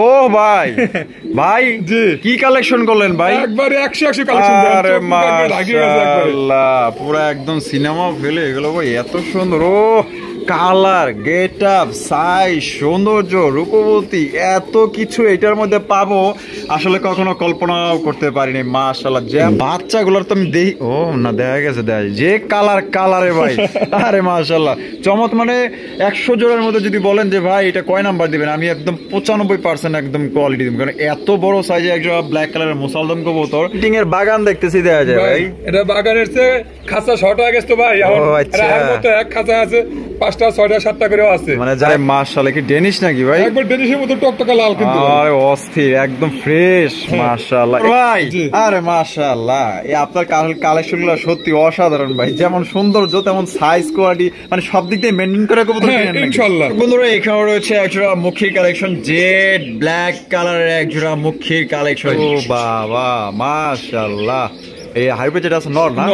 ও ভাই ভাই জি কি কালেকশন করলেন ভাই? একবারে 100 কালেকশন দেন। আরে মাশাআল্লাহ পুরো একদম সিনেমা ফেলে এগুলো ভাই, এত সুন্দর। ও কালার, গেট আপ, সাইজ, সৌন্দর্য, রূপবতী, এত কিছু এটার মধ্যে পাবো আসলে কখনো কল্পনাও করতে পারিনি। মাশাআল্লাহ যে বাচ্চাগুলোর তো আমি দেখি, ও না দেখা গেছে দেখ যে কালারে ভাই। আরে মাশাআল্লাহ চমৎকার। মানে 100 জোড়ার মধ্যে যদি বলেন যে ভাই এটা কয় নাম্বার দিবেন, আমি একদম 95% একদম কোয়ালিটি দিব, কারণ এত বড় সাইজে একজোড়া ব্ল্যাক কালারের মুসালদম কবুতর। টিং এর বাগান দেখতেছি দেখা যায় ভাই। এটা বাগানের চেয়ে খাঁচা 6টা গেছে তো ভাই। এখন রাহার মতো এক খাঁচা আছে, 5টা 6টা 7টা করেও আছে। মানে যারা মাশাআল্লাহ কি ডেনিশ নাকি ভাই? একবার ডেনিশের মতো টকটকা লাল কিন্তু। আরে অস্থির একদম ফ্রেশ মাশাআল্লাহ ভাই। আরে মাশাআল্লাহ এই আপনার কালেকশনগুলো সত্যি অসাধারণ ভাই। যেমন সৌন্দর্য তেমন সাইজ, কোয়ালিটি, মানে সব দিক দিয়ে মেইনটেইন করে কবুতর কিনেন ইনশাআল্লাহ। বন্ধুরা এখানে রয়েছে একজোড়া মুখির কালেকশন, জেড ব্ল্যাক কালারের একজোড়া মুখির কালেকশন। ও বাবা মাশাআল্লাহ। এই হাইব্রিড যেটা আছে নর না,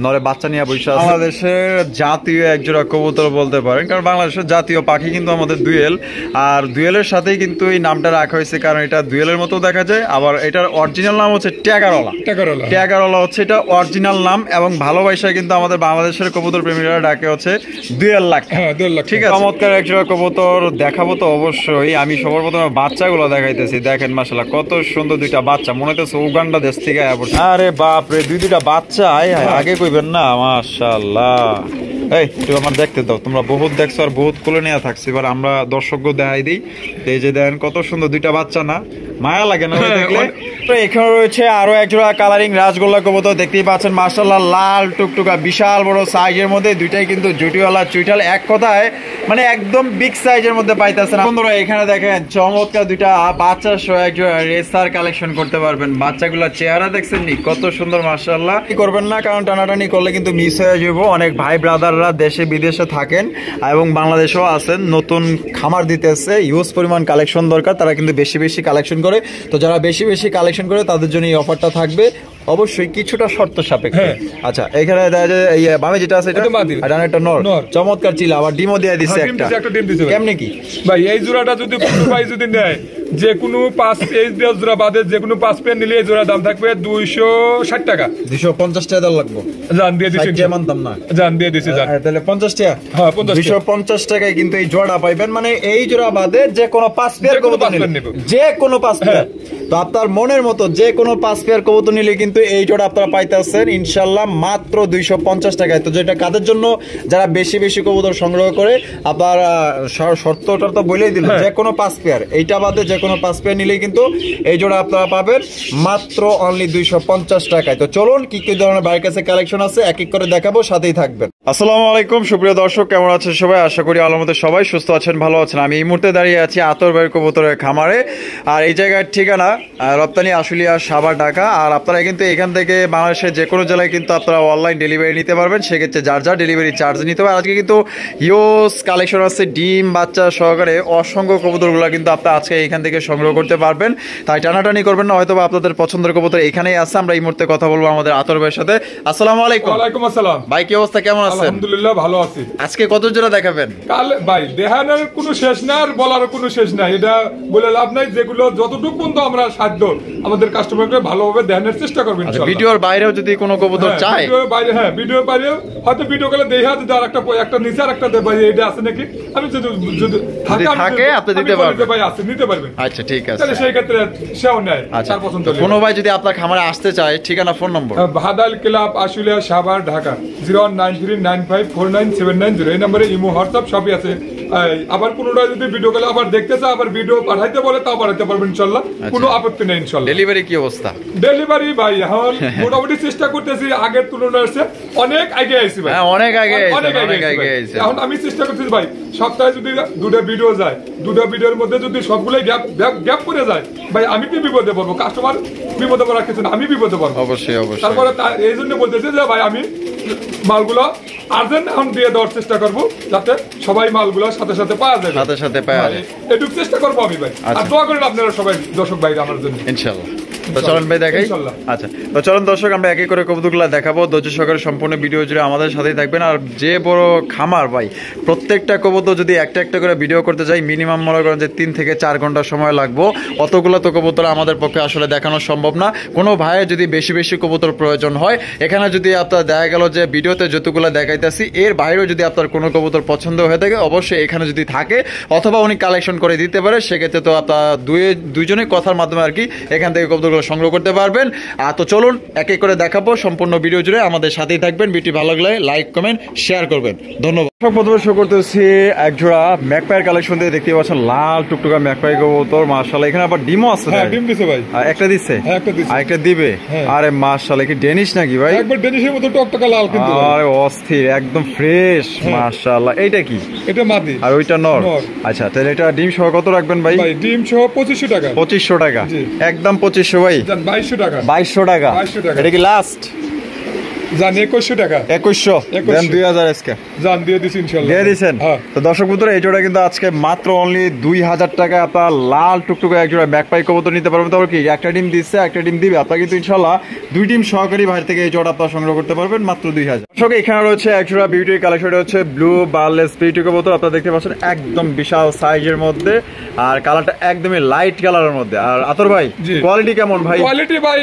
নরে বাচ্চা নিয়ে বসে আছে। বাংলাদেশের জাতীয় একজোড়া কবুতর বলতে পারেন, কারণ বাংলাদেশের জাতীয় পাখি কিন্তু আমাদের দুয়েল। আর দুয়েলের সাথেই কিন্তু এই নামটা রাখা হয়েছে, কারণ এটা দুয়েলের মতো দেখা যায়। আবার এটার অরিজিনাল নাম হচ্ছে ট্যাগারওয়ালা। ট্যাগারওয়ালা হচ্ছে এটা অরিজিনাল নাম, এবং ভালোবাসায় কিন্তু আমাদের বাংলাদেশের কবুতর প্রেমীরা ডাকে হচ্ছে দুয়েল লাখ। ঠিক আছে, চমৎকার একজোড়া কবুতর দেখাবো তো অবশ্যই। আমি সবার প্রথমে বাচ্চাগুলো দেখাইতেছি। দেখেন মাশাআল্লাহ কত সুন্দর দুইটা বাচ্চা, মনে হচ্ছে উগান্ডা দেশ থেকে আরে বাপরে দুইটা বাচ্চা আগে কইবেন না। মাশাআল্লাহ এই তুই আমার দেখতে দাও, তোমরা বহুত দেখছো আর বহুত কোলে নিয়ে থাকছি, এবার আমরা দর্শককে দেখাই দিই। এই যে দেখেন কত সুন্দর দুইটা বাচ্চা, না মায়া লাগে না দেখলে? তো এখানে রয়েছে আরো একজোড়া কালারিং রাজগোল্লা কবুতর, দেখতেই পাচ্ছেন মাশাআল্লাহ লাল টুকটুকা বিশাল বড় সাইজের মধ্যে। দুইটাই কিন্তু জুটিওয়ালা চুইটাল, এক কথায় মানে একদম বিগ সাইজের মধ্যে পাইতেছেন। বন্ধুরা এখানে দেখেন চমৎকার দুইটা বাচ্চা সহ একজোড়া রেসার কালেকশন করতে পারবেন। বাচ্চাগুলোর চেহারা দেখছেন নি কত সুন্দর মাশাআল্লাহ। কি করবেন না, কারণ টানাটানি করলে কিন্তু মিস হয়ে যাবো। অনেক ভাই ব্রাদাররা দেশে বিদেশে থাকেন এবং বাংলাদেশেও আছেন, নতুন খামার দিতেছে, হিউজ পরিমাণ কালেকশন দরকার, তারা কিন্তু বেশি বেশি কালেকশন করে। তো যারা বেশি বেশি কালেকশন করে তাদের জন্য এই অফারটা থাকবে, অবশ্যই কিছুটা শর্ত সাপেক্ষে। আচ্ছা এখানে দেখা যায় এই বামে যেটা আছে এটা ডানেরটা নর, চমৎকার ছিল, আবার ডিমও দিয়ে দিছে একটা। কেমনে কি ভাই এই জোড়াটা যদি কোনো ভাই যদি নেয়, যে কোনো 5 এই জোড়া বাদে যে কোনো 5 পেয়ার নিলে এই জোড়া দাম থাকবে 260 টাকা। 250 টাকা লাগবে, জান দিয়ে দিছি, মানতাম না, জান দিয়ে দিছি, জান তাহলে 50 টাকা। হ্যাঁ 250 টাকায় কিন্তু এই জোড়া পাইবেন, মানে এই জোড়া বাদে যে কোনো 5 পেয়ার কবুতর নিলে, যে কোনো 5 পেয়ার। তো আপনার মনের মতো যে কোনো 5 পেয়ার কবুতর নিলে কিন্তু এই জোড়া আপনারা পাইতেছেন ইনশাআল্লাহ মাত্র 250 টাকায়। তো যেটা কাদের জন্য, যারা বেশি বেশি কবুতর সংগ্রহ করে, আপনার শর্তটা তো বলেই দিল, যে কোনো 5 পেয়ার, এইটা বাদে যে কোনো 5 পেয়ার নিলেই কিন্তু এই জোড়া আপনারা পাবেন মাত্র অনলি 250 টাকায়। তো চলুন কি কি ধরনের বাইরের কাছে কালেকশন আছে এক এক করে দেখাবো, সাথেই থাকবেন। আসসালামু আলাইকুম সুপ্রিয় দর্শক, কেমন আছেন সবাই? আশা করি আল্লাহর মধ্যে সবাই সুস্থ আছেন, ভালো আছেন। আমি এই মুহূর্তে দাঁড়িয়ে আছি আতর ভাইয়ের কবুতরের খামারে, আর এই জায়গার ঠিকানা রপ্তানি আশুলিয়া সাভার ঢাকা। আর আপনারা কিন্তু এখান থেকে বাংলাদেশের যে কোনো জেলায় কিন্তু আপনারা অনলাইন ডেলিভারি নিতে পারবেন, সেক্ষেত্রে যার যার ডেলিভারি চার্জ নিতে হবে। আজকে কিন্তু হিউজ কালেকশন আছে, ডিম বাচ্চা সহকারে অসংখ্য কবুতরগুলো কিন্তু আপনারা আজকে এখান থেকে সংগ্রহ করতে পারবেন। তাই টানাটানি করবেন না, হয়তো আপনাদের পছন্দের কবুতর এখানেই আছে। আমরা এই মুহূর্তে কথা বলবো আমাদের আতর ভাইয়ের সাথে। আসসালামু আলাইকুম। ওয়ালাইকুম আসসালাম ভাই, কি অবস্থা, কেমন আছেন? আলহামদুলিল্লাহ ভালো আছি। আজকে কত জোড়া দেখাবেন? কাল ভাই দেখানোর কোনো শেষ নাই আর বলার কোনো শেষ নাই, এটা বলে লাভ নাই। যেগুলো যতটুকু পর্যন্ত আমরা সাধ্য আমাদের কাস্টমারকে ভালোভাবে দেখানোর চেষ্টা করব ইনশাআল্লাহ। ভিডিওর বাইরেও যদি কোনো কবুতর চায়, ভিডিওর বাইরে, হ্যাঁ ভিডিওর বাইরে হয়তো ভিডিও কলে দেখা যদি আর একটা নিচে আর একটা ভাই এটা আছে নাকি, আমি যদি থাকে আপনি দিতে পারবেন, ভাই আছে নিতে পারবেন। আচ্ছা ঠিক আছে, তাহলে সেই ক্ষেত্রে সেও নেয়। আচ্ছা পছন্দ কোনো ভাই যদি আপনার খামারে আসতে চায়, ঠিকানা ফোন নম্বর? ভাদাল ক্লাব আশুলিয়া সাভার ঢাকা 01939549790, এই নম্বরে ইমো হোয়াটসঅ্যাপ সবই আছে। আবার কোনোটা যদি ভিডিও কলে আবার দেখতে চায়, আবার ভিডিও পাঠাইতে বলে তাও পাঠাইতে পারবেন ইনশাআল্লাহ, কোনো আপত্তি নেই ইনশাআল্লাহ। ডেলিভারি কি অবস্থা? ডেলিভারি ভাই এখন মোটামুটি চেষ্টা করতেছি, আগের তুলনায় অনেক আগে আইছি ভাই, অনেক আগে। এখন আমি চেষ্টা করতেছি ভাই সপ্তাহে যদি 2টা ভিডিও যায়, 2টা ভিডিওর মধ্যে যদি সবগুলোই গ্যাপ করে যায়, ভাই আমি কি বিপদে পড়বো? কাস্টমার বিপদে পড়ার কিছু না, আমি বিপদে পড়বো অবশ্যই অবশ্যই। তারপরে এই জন্য বলতেছি যে ভাই আমি মালগুলো আর্জেন্ট এখন দিয়ে দেওয়ার চেষ্টা করবো, যাতে সবাই মালগুলো সাথে সাথে পাওয়া যায়, সাথে পাওয়া যায়, এটুকু চেষ্টা করবো আমি ভাই। আর দোয়া করেন আপনারা সবাই দর্শক ভাই আমার জন্য ইনশাআল্লাহ। তো চলুন ভাই দেখাই। ইনশাআল্লাহ। আচ্ছা, তো চলুন দর্শক আমরা এক এক করে কবুতরগুলো দেখাবো। ধৈর্য সহকারে সম্পূর্ণ ভিডিও জুড়ে আমাদের সাথেই থাকবেন। আর যে বড় খামার ভাই, প্রত্যেকটা কবুতর যদি একটা একটা করে ভিডিও করতে যাই মিনিমাম মনে করেন যে 3 থেকে 4 ঘন্টা সময় লাগবে। অতগুলো তো কবুতর আমাদের পক্ষে আসলে দেখানো সম্ভব না। কোনো ভাইয়ের যদি বেশি বেশি কবুতর প্রয়োজন হয়, এখানে যদি আপনার দেখা গেল যে ভিডিওতে যতগুলো দেখাইতেছি এর বাইরেও যদি আপনার কোনো কবুতর পছন্দ হয়ে থাকে, অবশ্যই এখানে যদি থাকে অথবা উনি কালেকশন করে দিতে পারে, সেক্ষেত্রে তো আপনার দুইজনের কথার মাধ্যমে আর কি এখান থেকে কবুতরগুলো সংগ্রহ করতে পারবেন। তো চলুন এক এক করে দেখাবো সম্পূর্ণ ভিডিও জুড়ে আমাদের সাথেই থাকবেন। ভিডিওটি ভালো লাগলে লাইক কমেন্ট শেয়ার করবেন। ধন্যবাদ। প্রথমে শো করতেছি এক জোড়া ম্যাকপাইয়ের কালেকশন দিয়ে দেখতে পাচ্ছেন লাল টুকটুকা ম্যাকপাই কবুতর। মাশাআল্লাহ, এখানে আবার ডিমও আছে। হ্যাঁ, ডিম দিছে ভাই। একটা দিচ্ছে, হ্যাঁ একটা দিছে, আরেকটা দিবে। আরে মাশাআল্লাহ, কি ডেনিশ নাকি ভাই? একবার ডেনিশের মতো টকটকা লাল কিন্তু। আরে অস্থির, একদম ফ্রেশ। মাশাআল্লাহ। এইটা কি? এটা মাদি আর ওইটা নর। আচ্ছা, তাহলে এটা ডিম সহ কত রাখবেন ভাই? ভাই ডিম সহ 2500 টাকা। 2500 টাকা, একদম 2500 ভাই। জান 2200 টাকা। 2200 টাকা। এটা কি লাস্ট? জান 2100 টাকা। 2100 দেন 2000 আজকে জান দিয়ে দিছি ইনশাআল্লাহ। দিয়ে দিবেন। তো দর্শক বন্ধুরা, এই জোড়া কিন্তু আজকে মাত্র অনলি 2000 টাকা আপনার লাল টুকটুকে এক জোড়া ব্যাকপাই কবুতর নিতে পারবেন। তারপর কি একটা ডিম দিচ্ছে, একটা ডিম দিবে আপনার, কিন্তু ইনশাআল্লাহ দুই ডিম সহকারী বাইরে থেকে এই জোড়া আপনারা সংগ্রহ করতে পারবেন মাত্র 2000। দর্শক এখানে রয়েছে এক জোড়া বিউটি কালেকশন, হচ্ছে ব্লু বার্লেস বিউটি কবুতর। আপনারা দেখতে পাচ্ছেন একদম বিশাল সাইজের মধ্যে, আর কালারটা একদমই লাইট কালারের মধ্যে। আর আতর ভাই কোয়ালিটি কেমন ভাই? কোয়ালিটি ভাই,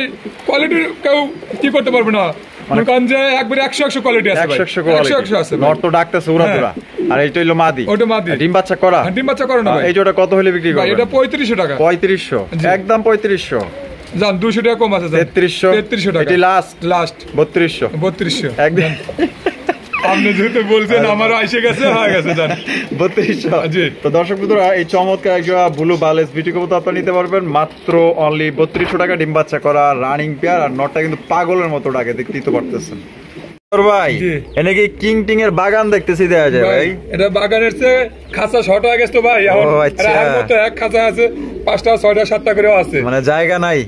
কোয়ালিটি কেউ কি করতে পারবে না। মানে কোন যে একবারে 100 কোয়ালিটি আছে ভাই। 100 আছে। নট তো ডাকতেছে উড়াদুরা। আর এইটা হলো মাদি। ওটা মাদি। ডিম বাচ্চা করা? ডিম বাচ্চা করে না ভাই। এই জোড়া কত হলে বিক্রি করবেন? ভাই এটা 3500 টাকা। 3500, একদম 3500। জান 200 টাকা কম আছে। 3300 টাকা। এটি লাস্ট 3200। 3200 একদম। আপনি যেহেতু বলছেন আমারও এসে গেছে, হয়ে গেছে জান 3200। জি। তো দর্শক বন্ধুরা, এই চমৎকার একটা ব্লু বার্লেস বিউটি কবুতর আপনারা নিতে পারবেন মাত্র অনলি 3200 টাকা। ডিম বাচ্চা করা রানিং পেয়ার, আর নটটা কিন্তু পাগলের মতো ডাকে, দেখতেই তো পারতেছেন ভাই। এনে কি কিং টিং এর বাগান দেখতেছি দেখা যায় ভাই। এটা বাগানের চেয়ে খাঁচা শর্ট হয়ে গেছে তো ভাই। এখন মতো এক খাঁচা আছে, 5টা 6টা 7টা করেও আছে, মানে জায়গা নাই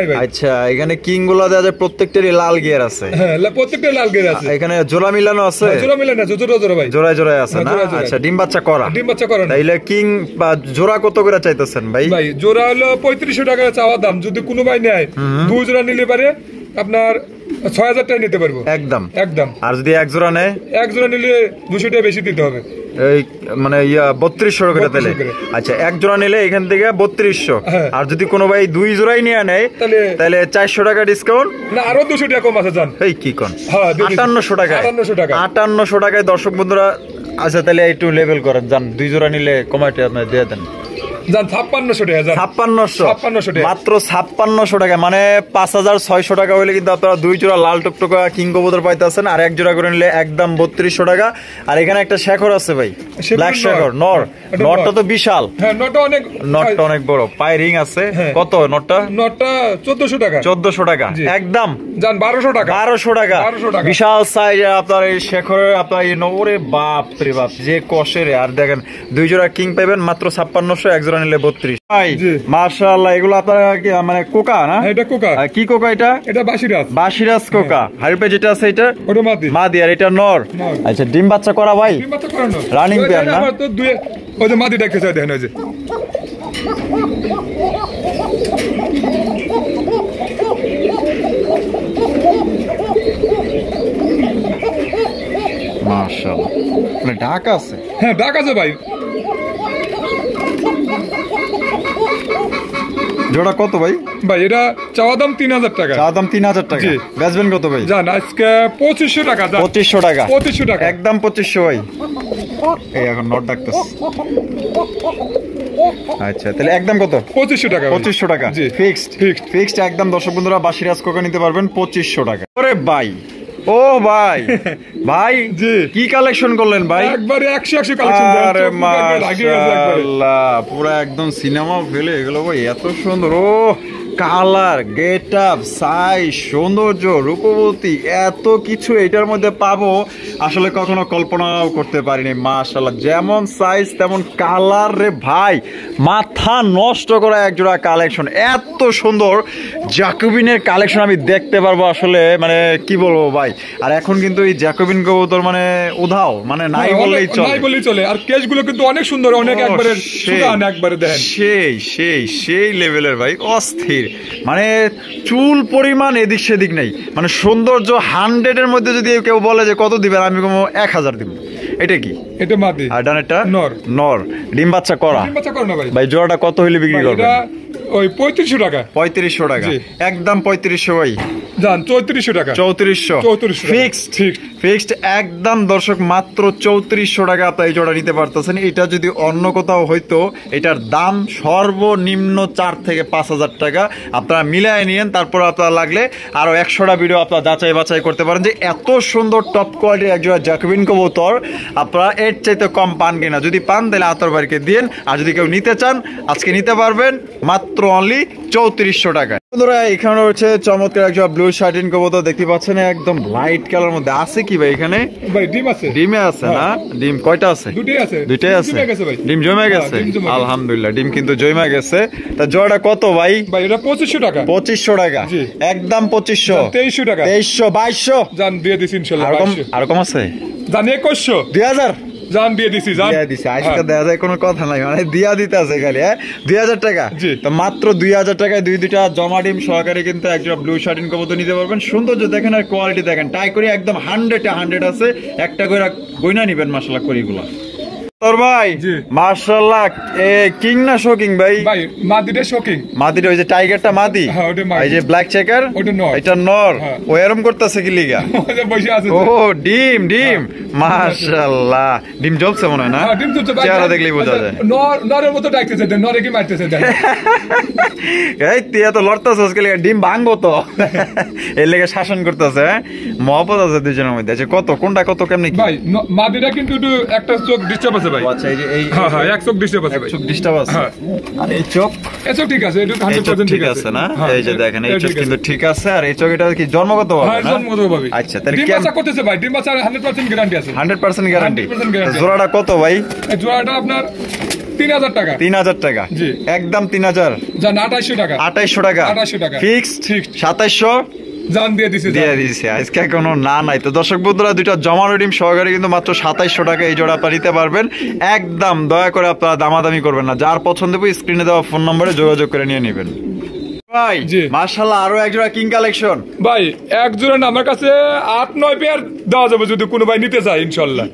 ভাই। আচ্ছা, এখানে কিং গুলো দেখা যায় প্রত্যেকটারই লাল গিয়ার আছে। হ্যাঁ, প্রত্যেকটা লাল গিয়ার আছে। এখানে জোড়া মিলানো আছে? জোড়া মিলানো আছে, জোড়া ভাই, জোড়ায় আছে না? আচ্ছা, ডিম বাচ্চা করা? ডিম বাচ্চা করা। তাইলে কিং বা জোড়া কত করে চাইতেছেন ভাই? ভাই জোড়া হলো 3500 টাকা চাওয়া দাম। যদি কোনো ভাই নেয় 2 জোড়া নিলে পারে আপনার 6000 টাকা নিতে পারবো একদম। আর যদি এক জোড়া নেয়? এক জোড়া নিলে 200 টাকা বেশি দিতে হবে। এই মানে 3200 টাকা তাহলে। আচ্ছা, এক জোড়া নিলে এখান থেকে 3200। আর যদি কোনো ভাই 2 জোড়াই নিয়ে নেয় তাহলে 400 টাকা ডিসকাউন্ট না, আরো 200 টাকা কম আছে জান। এই কি কোন? 5800 টাকা। 5800 টাকায় দর্শক বন্ধুরা। আচ্ছা, তাহলে একটু লেভেল করেন জান, 2 জোড়া নিলে কমাইতে আপনি দিয়ে দেন। 5600 মাত্র 5600 টাকা, মানে 5600 টাকা হইলে কিন্তু আপনারা 2 জোড়া লাল টকটকা কিং কবুতর পাইতেছেন। আর এক জোড়া করে নিলে একদম 3200 টাকা। আর এখানে একটা শেখর আছে ভাই, ব্ল্যাক শেখর নর। নটটা তো বিশাল। হ্যাঁ, নটটা অনেক বড়, পায়ে রিং আছে। কত নটটা? 1400 টাকা। 1400 টাকা একদম জান। 1200 টাকা। 1200 টাকা বিশাল সাইজ আপনার এই শেখরের। আপনার এই নরে বাপ রে বাপ, যে কষের। আর দেখেন 2 জোড়া কিং পাইবেন মাত্র 5600, এক জোড়া নিলে 3200। মাশাআল্লাহ, এগুলো আপনারা কি মানে কোকা না? এটা কোকা। কি কোকা এটা? এটা বাসিরাজ কোকা। হাইপে যেটা আছে এটা ওটা মাদি, আর এটা নর। আচ্ছা, ডিম বাচ্চা করা ভাই? ডিম বাচ্চা করা না, রানিং পেয়ার না? আমার তো দুই ওই যে মাদি দেখতে চাই, দেখেন ওই যে। মাশাআল্লাহ, মানে ঢাকা আছে। হ্যাঁ, ঢাকা আছে ভাই। জোড়া কত ভাই? ভাই এটা চাওয়া দাম 3000 টাকা। চাওয়া দাম 3000 টাকা। বেচবেন কত ভাই? জান আজকে 2500 টাকা। 2500 টাকা। 2500 টাকা একদম 2500 ভাই। এই এখন নট ডাকতেছে। আচ্ছা, তাহলে একদম কত? 2500 টাকা। 2500 টাকা ফিক্সড একদম। দর্শক বন্ধুরা, বাসিরাজ কোকা নিতে পারবেন 2500 টাকা। ওরে ভাই, ও ভাই ভাই জি, কি কালেকশন করলেন ভাই? একবারে 100 কালেকশন। আরে মাশাআল্লাহ, পুরো একদম সিনেমা ফেলে এগুলো ভাই, এত সুন্দর। ও কালার, গেট আপ, সাইজ, সৌন্দর্য, রূপবতী, এত কিছু এটার মধ্যে পাবো আসলে কখনো কল্পনাও করতে পারিনি। মাশাআল্লাহ, যেমন সাইজ তেমন কালার রে ভাই, মাথা নষ্ট করা একজোড়া কালেকশন। এত সুন্দর জ্যাকোবিনের কালেকশন আমি দেখতে পারবো আসলে, মানে কি বলবো ভাই। আর এখন কিন্তু এই জ্যাকোবিন কবুতর মানে উধাও, মানে নাই বললেই চলে। আর কেসগুলো কিন্তু অনেক সুন্দর, অনেক একবারে সুদান, একবারে দেখেন সেই লেভেলের ভাই, অস্থির। কোয়ালিটির, মানে চুল পরিমাণ এদিক সেদিক নেই, মানে সৌন্দর্য 100-এর মধ্যে যদি কেউ বলে যে কত দিবেন, আমি কোনো 1000 দিব। এটা কি? এটা মাদি। আর ডানেরটা নর। নর, ডিম বাচ্চা করা। ডিম বাচ্চা করা না ভাই। ভাই জোড়াটা কত হইলে বিক্রি করবেন? ওই 3500 টাকা। 3500 টাকা, একদম 3500 ভাই। জান 3400 টাকা। 3400 ফিক্সড একদম দর্শক, মাত্র 3400 টাকা আপনি এই জোড়া নিতে পারতেছেন। এটা যদি অন্য কোথাও হইতো এটার দাম সর্বনিম্ন 4 থেকে 5000 টাকা। আপনারা মিলাই নিয়েন, তারপর আপনারা লাগলে আরো 100টা ভিডিও আপনারা যাচাই বাছাই করতে পারেন যে এত সুন্দর টপ কোয়ালিটির এক জোড়া জ্যাকোবিন কবুতর আপনারা এর চাইতে কম পান কিনা। যদি পান তাহলে আতর বাড়িকে দিন, আর যদি কেউ নিতে চান আজকে নিতে পারবেন মাত্র অনলি 3400 টাকায়। বন্ধুরা এখানে রয়েছে চমৎকার একজোড়া ব্লু শার্টিন কবুতর দেখতে পাচ্ছেন, একদম লাইট কালার মধ্যে। আছে কি ভাই এখানে? ভাই ডিম আছে। ডিমে আছে না? ডিম কয়টা আছে? দুইটাই আছে। ডিম জমে গেছে? আলহামদুলিল্লাহ, ডিম কিন্তু জমে গেছে। তা জোড়াটা কত ভাই? ভাই এটা 2500 টাকা। 2500 টাকা, একদম 2500। 2300 টাকা। 2300, 2200 জান দিয়ে দিছি ইনশাআল্লাহ। আর কম আছে? জান 2100, 2000 জান দিয়ে দিছি। জান দিয়ে দিছি, আজকে দেখা যায় কোনো কথা নাই, মানে দিয়া দিতে আছে খালি। 2000 টাকা, তো মাত্র 2000 টাকায় দুইটা জমা ডিম সহকারে কিন্তু একজন ব্লু শার্টিন কবুতর নিতে পারবেন। সৌন্দর্য দেখেন আর কোয়ালিটি দেখেন, টাই করে একদম 100 আছে। একটা করে গয়না নিবেন মাশাআল্লাহ করিগুলা। তোর ভাই মাশাআল্লাহ, কিং না শোকিং ভাই? ভাই মাদিটা শোকিং। মাদিটা ওই যে টাইগারটা মাদি, হ্যাঁ ওটা মাদি। এই যে ব্ল্যাক চেকার ওটা নর। এটা নর। ও এরকম করতেছে কি লিগা? বসে আছে। ও ডিম মাশাআল্লাহ, ডিম জ্বলছে মনে হয় না? ডিম জ্বলছে, চেহারা দেখলেই বোঝা যায়। নরের মতো ডাকতেছে, নরে কি মারতেছে দেখ। এই তুই এত লড়তাছস কি লিগা? ডিম ভাঙবো তো এর লেগে শাসন করতেছে। মহব্বত আছে দুজনের মধ্যে। আচ্ছা কত, কোনটা কত কেমনে কি? ভাই মাদিটা কিন্তু একটা চোখ ডিস্টার্ব আছে ভাই। আচ্ছা এই যে এই হ্যাঁ এক চোখ ডিস্টার্ব আছে। চোখ ডিস্টার্ব আছে। আর এই চোখ ঠিক আছে, এটা 100% ঠিক আছে না? এই যে দেখেন এই চোখ কিন্তু ঠিক আছে। আর এই চোখ এটা কি জন্মগত ভাবে? হ্যাঁ জন্মগত ভাবে। আচ্ছা তাহলে ডিম বাচ্চা করতেছে ভাই, ডিম বাচ্চা 100% গ্যারান্টি আছে। 100% গ্যারান্টি। জোড়াটা কত ভাই? জোড়াটা আপনার 3000 টাকা। 3000 টাকা, জি একদম 3000। জান 2800 টাকা। 2800 টাকা, 2800 টাকা ফিক্সড। 2700 জান দিয়ে দিছে। আজকে কোনো না নাই। তো দর্শক বন্ধুরা দুইটা জমানো ডিম সহকারে কিন্তু মাত্র 2700 টাকা এই জোড়া আপনারা নিতে পারবেন। একদম দয়া করে আপনারা দামাদামি করবেন না, যার পছন্দ হবে স্ক্রিনে দেওয়া ফোন নম্বরে যোগাযোগ করে নিয়ে নেবেন। ভাই মাশাআল্লাহ আরো এক জোড়া কিং কালেকশন। ভাই এক জোড়া না, আমার কাছে 8-9 পেয়ার দেওয়া যাবে যদি কোনো ভাই নিতে চায় ইনশাআল্লাহ।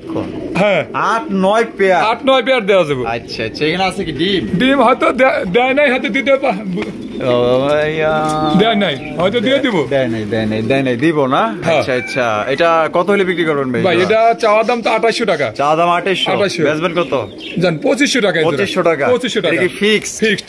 হ্যাঁ 8-9 পেয়ার। 8-9 পেয়ার দেওয়া যাবে। আচ্ছা এখানে আছে কি ডিম? ডিম হয়তো দেয় নাই, হয়তো দিতে দেয় নাই, হয়তো দিয়ে দিব। দেয় নাই দিব না। আচ্ছা এটা কত হলে বিক্রি করবেন ভাই? ভাই এটা চাওয়া দাম তো 2800 টাকা। চাওয়া দাম 2800, বেচবেন কত? জান 2500 টাকা। 2500 টাকা। 2500 টাকা কি ফিক্সড?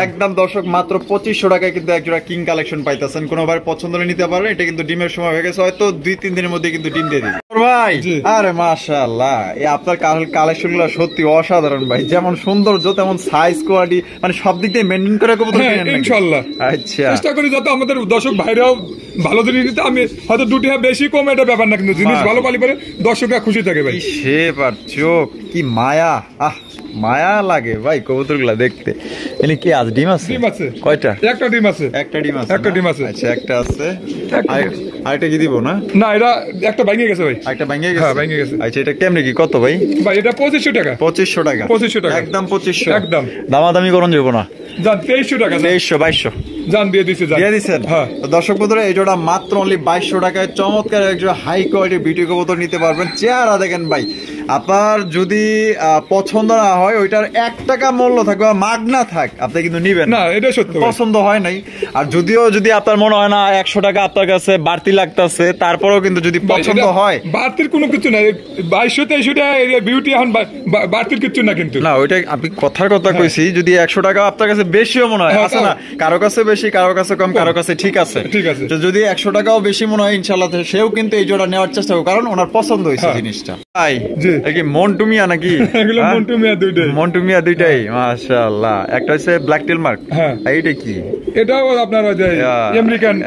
একদম দর্শক মাত্র 2500 টাকায় কিন্তু একজোড়া কিং কালেকশন পাইতেছেন। কোনোবার পছন্দ হলে নিতে পারবেন। এটা কিন্তু ডিমের সময় হয়ে গেছে, হয়তো 2-3 দিনের মধ্যে কিন্তু ডিম দিয়ে দিবে ভাই। আরে মাশাআল্লাহ, এই আপনার কালেকশন গুলো সত্যি অসাধারণ ভাই। যেমন সৌন্দর্য তেমন সাইজ কোয়ালিটি, মানে সব দিক দিয়ে মেনটেন করে কবুতর কিনেন নাকি? ইনশাআল্লাহ। আচ্ছা চেষ্টা করি যাতে আমাদের দর্শক ভাইরাও ভালো জিনিস নিতে। আমি হয়তো 2 টাকা বেশি কম এটা ব্যাপার না, কিন্তু জিনিস ভালো পালি পরে দর্শকরা খুশি থাকে ভাই। শেপ আর চোখ কি মায়া, মায়া লাগে ভাই কবুতর গুলা দেখতে। এনে কি আজ ডিম আছে? ডিম আছে। কয়টা? একটা ডিম আছে। একটা ডিম আছে। আচ্ছা একটা আছে। আরেকটা কি দিব না? না এটা একটা ভাঙে গেছে ভাই। একটা ভাঙে গেছে? হ্যাঁ ভাঙে গেছে। আচ্ছা এটা কেমনে কি কত ভাই? ভাই এটা 2500 টাকা। 2500 টাকা। 2500 টাকা, একদম 2500। একদম দামাদামি করুন যাব না। জান 2300 টাকা। 2200 জান দিয়ে দিছেন। হ্যাঁ দর্শক বন্ধুরা এই জোড়া মাত্র অনলি 2200 টাকায় চমৎকার একজন হাই কোয়ালিটির বিউটি কবুতর নিতে পারবেন। চেহারা দেখেন ভাই, আপনার যদি পছন্দ না হয় ওইটার 1 টাকা মূল্য থাকবে, মাগনা থাক, আপনি কিন্তু নিবেন না। এটা সত্যি পছন্দ হয় নাই। আর যদিও যদি আপনার মনে হয় না 100 টাকা আপনার কাছে বাড়তি লাগতেছে, তারপরেও কিন্তু যদি পছন্দ হয়, বাড়তির কোনো কিছু নাই। 2200-2300 টাকা বিউটি এখন বাড়তির কিছু না কিন্তু। না ওইটা আমি কথার কথা কইছি, যদি 100 টাকা আপনার কাছে বেশিও মনে হয়, আছে না কারো কাছে বেশি কারো কাছে কম কারো কাছে ঠিক আছে। যদি 100 টাকাও বেশি মনে হয় ইনশাআল্লাহ সেও কিন্তু এই জোড়া নেওয়ার চেষ্টা করবে, কারণ ওনার পছন্দ হয়েছে জিনিসটা। ভাই কি মন্টু মিয়া নাকি? এগুলো মন্টু মিয়া দুইটাই মাশাআল্লাহ। একটা হচ্ছে ব্ল্যাক টেল মার্ক। এইটা কি? এটাও আপনার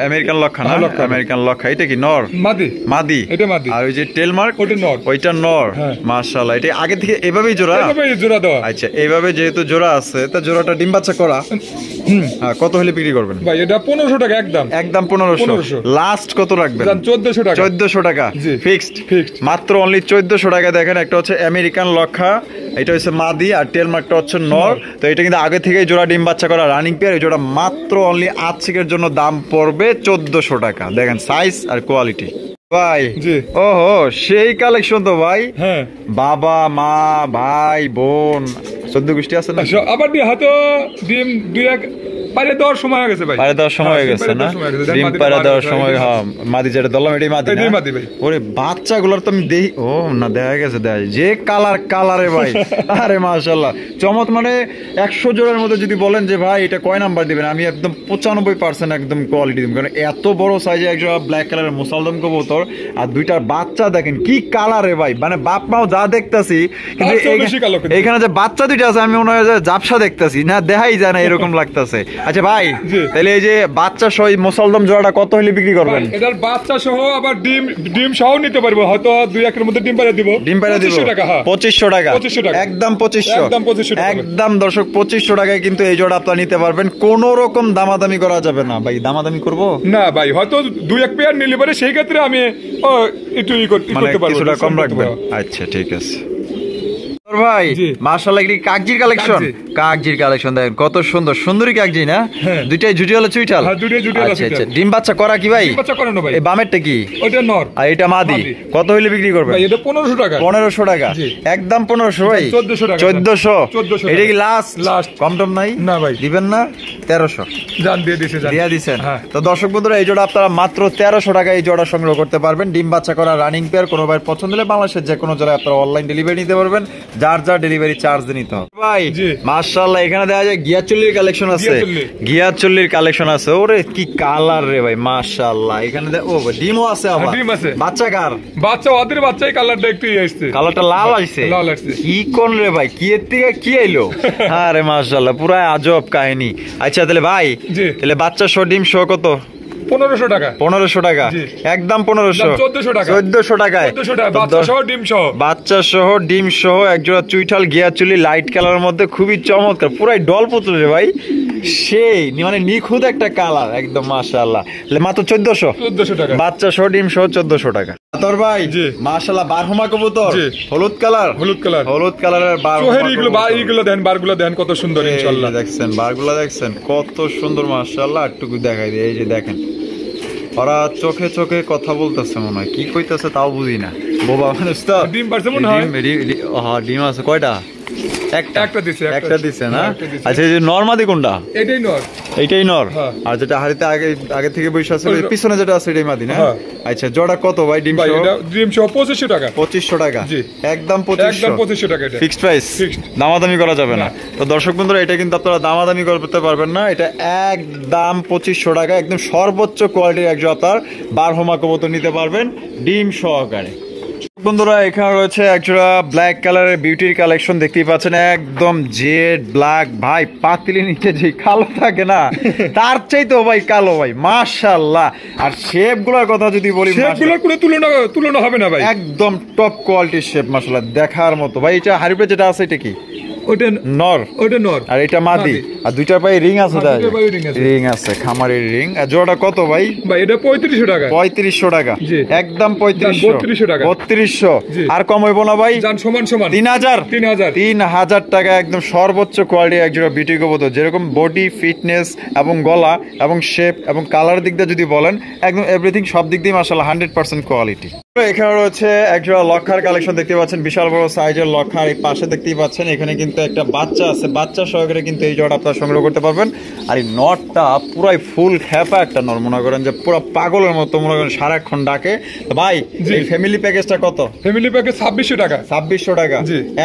আমেরিকান লক্ষা না? আমেরিকান লক্ষা। এটা কি নর? মাদি। এটা মাদি। আর ওই যে টেল মার্ক ওইটা নর। মাশাআল্লাহ, এটা আগে থেকে এভাবেই জোড়া দেওয়া। আচ্ছা এইভাবে যেহেতু জোড়া আছে, তা জোড়াটা ডিম বাচ্চা করা। কত হলে বিক্রি করবেন ভাই? এটা 1500 টাকা। একদম 1500। লাস্ট কত রাখবেন? 1400 টাকা। 1400 টাকা ফিক্সড। মাত্র অনলি 1400 টাকা দেখেন দেখেন একটা হচ্ছে আমেরিকান লক্ষা, এটা হচ্ছে মাদি, আর টেল মার্কটা হচ্ছে নর। তো এটা কিন্তু আগে থেকেই জোড়া ডিম বাচ্চা করা রানিং পেয়ার। এই জোড়া মাত্র অনলি আজকের জন্য দাম পড়বে 1400 টাকা। দেখেন সাইজ আর কোয়ালিটি ভাই। ওহো সেই কালেকশন তো ভাই। হ্যাঁ, বাবা মা ভাই বোন 14 গোষ্ঠী আছে না? আবার হয়তো ডিম দুই এক পারে দেওয়ার সময় হয়ে গেছে ভাই, পারে দেওয়ার সময় হয়ে গেছে না? ডিম পারে দেওয়ার সময়। হ্যাঁ, মাদি যেটা ধরলাম এটাই মাদি ভাই। ওরে বাচ্চাগুলোর তো আমি দেখি, ও না দেখা গেছে, দেখা যে কালারে ভাই। আরে মাশাআল্লাহ চমৎ, মানে 100 জোড়ার মধ্যে যদি বলেন যে ভাই এটা কয় নাম্বার দিবেন, আমি একদম 95% একদম কোয়ালিটি দিব। কারণ এত বড় সাইজে একজোড়া ব্ল্যাক কালারের মুসালদম কবুতর, আর দুইটার বাচ্চা দেখেন কি কালারে ভাই, মানে বাপ মাও যা দেখতাছি, কিন্তু এখানে যে বাচ্চা দুইটা আছে আমি মনে হয় যে জাপসা দেখতাছি না, দেখাই যায় না এরকম লাগতাছে। আচ্ছা ভাই, তাহলে এই যে বাচ্চা সহ মুসালদম জোড়াটা কত হলে বিক্রি করবেন? এটার বাচ্চা সহ আবার ডিম সহ নিতে পারবো, হয়তো 2-1 মধ্যে ডিম পারে দিব। 2500 টাকা। 2500 টাকা একদম 2500 একদম দর্শক 2500 টাকায় কিন্তু এই জোড়া আপনারা নিতে পারবেন। কোন রকম দামাদামি করা যাবে না ভাই। দামাদামি করব না ভাই, হয়তো 2-1 পেয়ার নিলে পারে, সেই ক্ষেত্রে আমি একটু করতে পারবো, কিছুটা কম রাখবেন। আচ্ছা ঠিক আছে ভাই। মাশাআল্লাহ, কি কাগজির কালেকশন? কাগজির কালেকশন দেখেন কত সুন্দর, সুন্দরী কাগজি না? দুইটাই জুটি হলো চুইঠাল। আচ্ছা আচ্ছা, ডিম বাচ্চা করা কি ভাই? ডিম বাচ্চা করানো ভাই। এই বামেরটা কি? ওটা নর আর এটা মাদি। কত হইলে বিক্রি করবেন? এটা 1500 টাকা। 1500 টাকা একদম 1500 ভাই। 1400 টাকা। 1400 এটা কি লাস্ট? কম টম নাই না ভাই, দিবেন না? 1300 জান দিয়ে দিয়েছেন। তো দর্শক বন্ধুরা, এই জোড়া আপনারা মাত্র 1300 টাকা এই জোড়া সংগ্রহ করতে পারবেন। ডিম বাচ্চা করা রানিং পেয়ার। কোনো ভাই পছন্দ হলে বাংলাদেশের যে কোনো জায়গায় আপনারা অনলাইন ডেলিভারি নিতে পারবেন, যার যার ডেলিভারি চার্জ দিয়ে নিতে হবে ভাই। মাশাআল্লাহ, এখানে দেখা যায় গিয়াচল্লির কালেকশন আছে। গিয়াচল্লির কালেকশন আছে। ওরে কি কালার রে ভাই, মাশাআল্লাহ। এখানে ও ডিমও আছে। আবার ডিম আছে। বাচ্চা কার? বাচ্চা ওদের বাচ্চাই কালারটা একটু আসছে, কালারটা লাল আসছে। কি কোন রে ভাই, কি এর থেকে কি আইলো? আরে মাশাআল্লাহ, পুরো আজব কাহিনী। আচ্ছা তাহলে ভাই, তাহলে বাচ্চা সহ ডিম সহ কত? 1500 টাকা। 1500 টাকা একদম 1500। 1400 টাকা। 1400 টাকায় বাচ্চা সহ ডিম সহ। বাচ্চা সহ ডিম সহ একজোড়া চুইঠাল গিয়াচুলি লাইট কালারের মধ্যে, খুবই চমৎকার, পুরাই ডল পুতুল রে ভাই। সেই মানে নিখুঁত একটা কালার একদম মাশাআল্লাহ। মাত্র 1400 টাকা। বাচ্চা সহ ডিম সহ 1400 টাকা। তোর ভাই মাশাআল্লাহ, বারহুমা কবুতর, হলুদ কালারের এইগুলো দেন, বারগুলো দেন কত সুন্দর। ইনশাআল্লাহ দেখছেন বারগুলো, দেখছেন কত সুন্দর মাশাআল্লাহ। একটুকু দেখাই দিই, এই যে দেখেন ওরা চোখে চোখে কথা বলতেছে, মনে হয় কি কইতেছে তাও বুঝি না। বোবা মানুষ তো। ডিম পারছে মনে হয়। ডিম আছে কয়টা? একটা দিছে না? আচ্ছা, এই যে নরমাদি কোনটা? এইটাই নর। আর যেটা হাড়িতে আগে থেকে বসে আছে পিছনে যেটা আছে এটাই মাদি না? আচ্ছা, জোড়া কত ভাই ডিম সহ? ডিম সহ 2500 টাকা। 2500 টাকা একদম 2500 টাকা। এটা ফিক্সড প্রাইস, দামাদামি করা যাবে না। তো দর্শক বন্ধুরা, এটা কিন্তু আপনারা দামাদামি করতে পারবেন না। এটা একদম 2500 টাকা, একদম সর্বোচ্চ কোয়ালিটির একজন আপনার বারহুমা কবুতর নিতে পারবেন ডিম সহকারে। বন্ধুরা, এখানে রয়েছে একজোড়া ব্ল্যাক কালারের বিউটির কালেকশন, দেখতেই পাচ্ছেন একদম জেড ব্ল্যাক ভাই। পাতিলি নিচে যে কালো থাকে না, তার চাইতো ভাই কালো ভাই, মাশাআল্লাহ। আর শেপ গুলোর কথা যদি বলি, শেপগুলোর কোনো তুলনা হবে না ভাই, একদম টপ কোয়ালিটির শেপ মাশাআল্লাহ, দেখার মতো ভাই। এটা হাইব্রিড যেটা আছে এটা কি? ওটা নর। আর এটা মাদি। আর দুইটা পায়ে রিং আছে, রিং আছে, খামারের রিং। আর জোড়াটা কত ভাই? এটা 3500 টাকা। 3500 টাকা একদম 3200 টাকা। 3200 আর কম হইব না ভাই? সমান 3000 টাকা একদম সর্বোচ্চ কোয়ালিটি একজোড়া বিউটি কবুতর। যেরকম বডি ফিটনেস এবং গলা এবং শেপ এবং কালার দিক দিয়ে যদি বলেন, একদম এভরিথিং সব দিক দিয়ে মাশাআল্লাহ 100% কোয়ালিটি। এখানে রয়েছে একজোড়া লক্ষার কালেকশন, দেখতে পাচ্ছেন বিশাল বড় সাইজের লক্ষার। এই পাশে দেখতেই পাচ্ছেন এখানে কিন্তু একটা বাচ্চা আছে, বাচ্চা সহকারে কিন্তু এই জোড়া আপনারা সংগ্রহ করতে পারবেন। আর এই নটটা পুরাই ফুল খেপা একটা নর, মনে করেন যে পুরো পাগলের মতো, মনে করেন সারাক্ষণ ডাকে। ভাই এই ফ্যামিলি প্যাকেজটা কত? ফ্যামিলি প্যাকেজ 2600 টাকা। 2600 টাকা